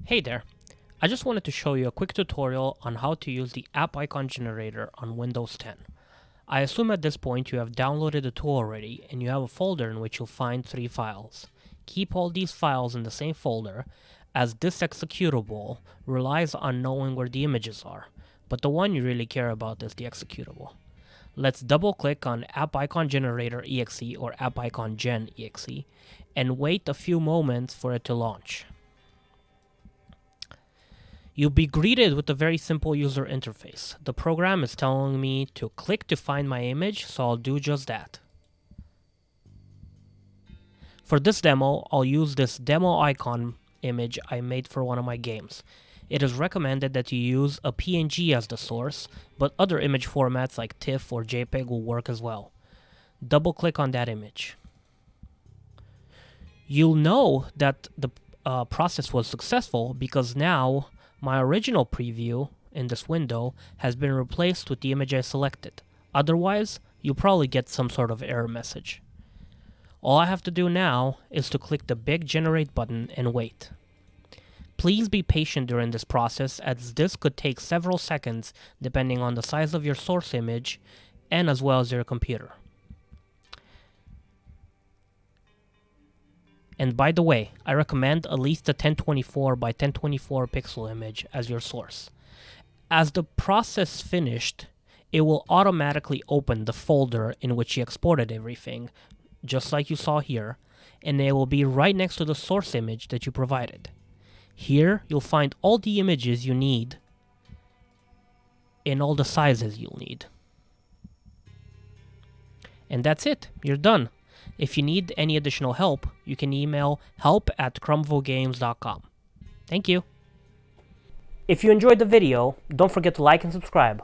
Hey there, I just wanted to show you a quick tutorial on how to use the app icon generator on Windows 10. I assume at this point you have downloaded the tool already and you have a folder in which you'll find 3 files. Keep all these files in the same folder, as this executable relies on knowing where the images are, but the one you really care about is the executable. Let's double click on AppIconGenerator.exe or AppIconGen.exe and wait a few moments for it to launch. You'll be greeted with a very simple user interface. The program is telling me to click to find my image, so I'll do just that. For this demo, I'll use this demo icon image I made for one of my games. It is recommended that you use a PNG as the source, but other image formats like tiff or jpeg will work as well. Double click on that image. You'll know that the process was successful because now my original preview in this window has been replaced with the image I selected. Otherwise, you'll probably get some sort of error message. All I have to do now is to click the big generate button and wait. Please be patient during this process, as this could take several seconds depending on the size of your source image and as well as your computer. And by the way, I recommend at least a 1024 by 1024 pixel image as your source. As the process finished, it will automatically open the folder in which you exported everything, just like you saw here, and it will be right next to the source image that you provided. Here, you'll find all the images you need in all the sizes you'll need. And that's it, you're done. If you need any additional help, you can email help@crumvogames.com. Thank you. If you enjoyed the video, don't forget to like and subscribe.